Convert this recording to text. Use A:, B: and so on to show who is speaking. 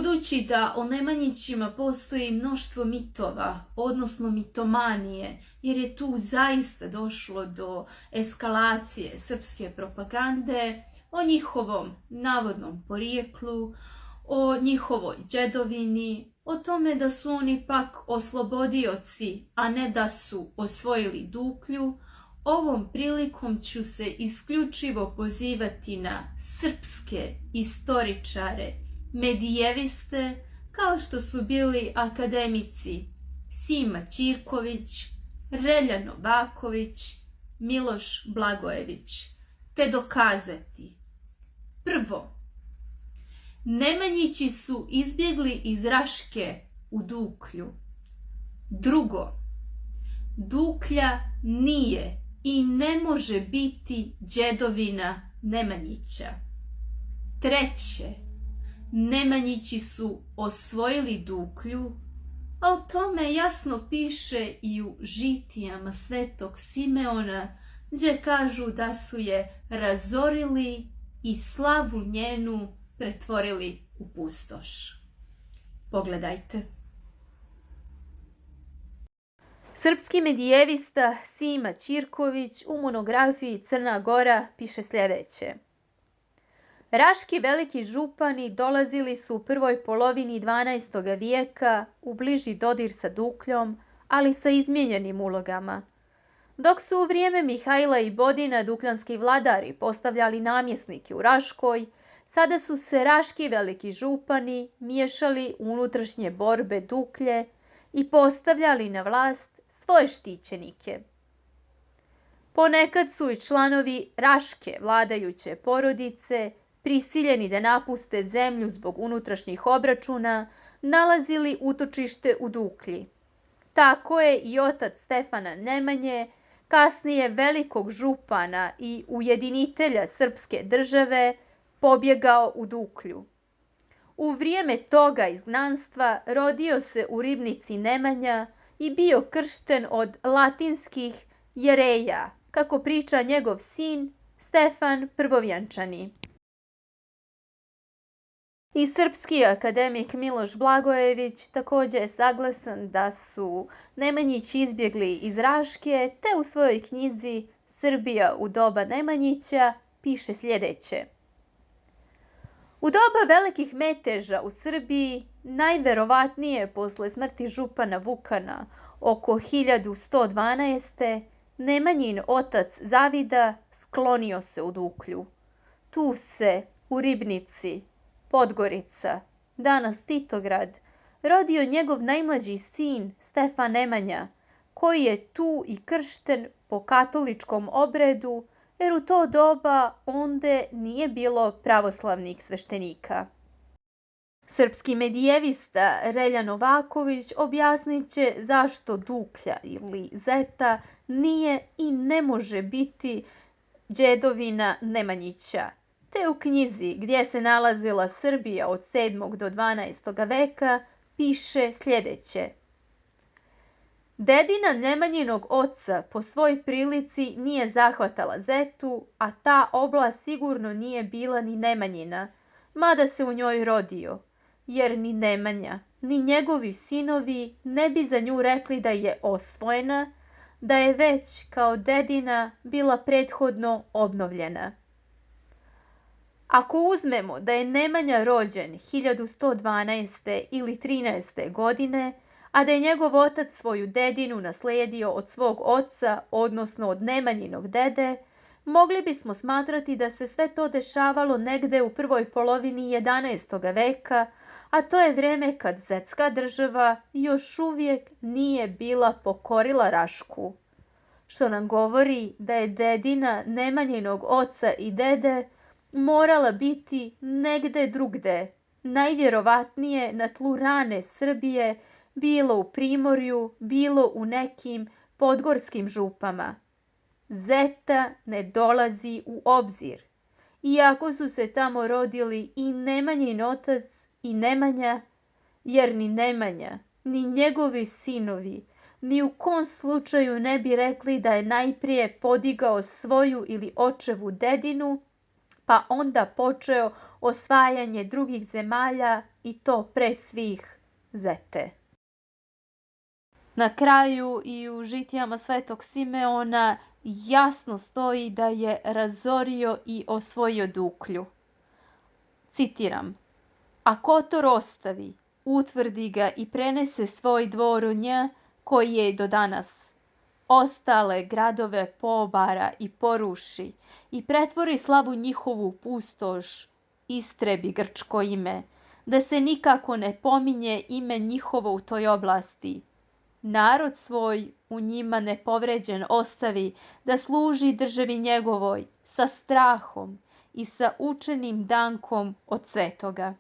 A: Budući da o Nemanjićima postoji mnoštvo mitova, odnosno mitomanije, jer je tu zaista došlo do eskalacije srpske propagande, o njihovom navodnom porijeklu, o njihovoj džedovini, o tome da su oni pak oslobodioci, a ne da su osvojili Duklju, ovom prilikom ću se isključivo pozivati na srpske istoričare, medijeviste, kao što su bili akademici Sima Ćirković, Relja Novaković, Miloš Blagojević, te dokazati: prvo, Nemanjići su izbjegli iz Raške u Duklju. Drugo, Duklja nije i ne može biti džedovina Nemanjića. Treće, Nemanjići su osvojili Duklju, a o tome jasno piše i u žitijama Svetog Simeona, gdje kažu da su je razorili i slavu njenu pretvorili u pustoš. Pogledajte. Srpski medijevista Sima Ćirković u monografiji Crna Gora piše sljedeće: Raški veliki župani dolazili su u prvoj polovini 12. vijeka u bliži dodir sa Dukljom, ali sa izmijenjenim ulogama. Dok su u vrijeme Mihajla i Bodina dukljanski vladari postavljali namjesnike u Raškoj, sada su se raški veliki župani miješali u unutrašnje borbe Duklje i postavljali na vlast svoje štićenike. Ponekad su i članovi raške vladajuće porodice, prisiljeni da napuste zemlju zbog unutrašnjih obračuna, nalazili utočište u Duklji. Tako je i otac Stefana Nemanje, kasnije velikog župana i ujedinitelja srpske države, pobjegao u Duklju. U vrijeme toga izgnanstva rodio se u Ribnici Nemanja i bio kršten od latinskih jereja, kako priča njegov sin Stefan Prvovjenčani. I srpski akademik Miloš Blagojević također je saglasan da su Nemanjići izbjegli iz Raške, te u svojoj knjizi Srbija u doba Nemanjića piše sljedeće: U doba velikih meteža u Srbiji, najverovatnije posle smrti župana Vukana oko 1112. Nemanjin otac Zavida sklonio se u Duklju. Tu se u Ribnici, Podgorica, danas Titograd, rodio njegov najmlađi sin Stefan Nemanja, koji je tu i kršten po katoličkom obredu, jer u to doba onde nije bilo pravoslavnih sveštenika. Srpski medijevista Relja Novaković objasnit će zašto Duklja ili Zeta nije i ne može biti džedovina Nemanjića, te u knjizi gdje se nalazila Srbija od 7. do 12. veka piše sljedeće: Dedina Nemanjinog oca po svoj prilici nije zahvatala Zetu, a ta oblast sigurno nije bila ni Nemanjina, mada se u njoj rodio, jer ni Nemanja, ni njegovi sinovi ne bi za nju rekli da je osvojena, da je već kao dedina bila prethodno obnovljena. Ako uzmemo da je Nemanja rođen 1112. ili 13. godine, a da je njegov otac svoju dedinu naslijedio od svog oca, odnosno od Nemanjinog dede, mogli bismo smatrati da se sve to dešavalo negde u prvoj polovini 11. veka, a to je vrijeme kad Zetska država još uvijek nije bila pokorila Rašku, što nam govori da je dedina Nemanjinog oca i dede morala biti negde drugde, najvjerovatnije na tlu rane Srbije, bilo u Primorju, bilo u nekim podgorskim župama. Zeta ne dolazi u obzir, iako su se tamo rodili i Nemanjin otac i Nemanja, jer ni Nemanja, ni njegovi sinovi, ni u kom slučaju ne bi rekli da je najprije podigao svoju ili očevu dedinu, pa onda počeo osvajanje drugih zemalja i to pre svih Zete. Na kraju i u žitijama Svetog Simeona jasno stoji da je razorio i osvojio Duklju. Citiram: "A Kotor ostavi, utvrdi ga i prenese svoj dvoru nj, koji je do danas. Ostale gradove poobara i poruši i pretvori slavu njihovu u pustoš, istrebi grčko ime, da se nikako ne pominje ime njihovo u toj oblasti. Narod svoj u njima nepovređen ostavi, da služi državi njegovoj sa strahom i sa učenim dankom od svetoga."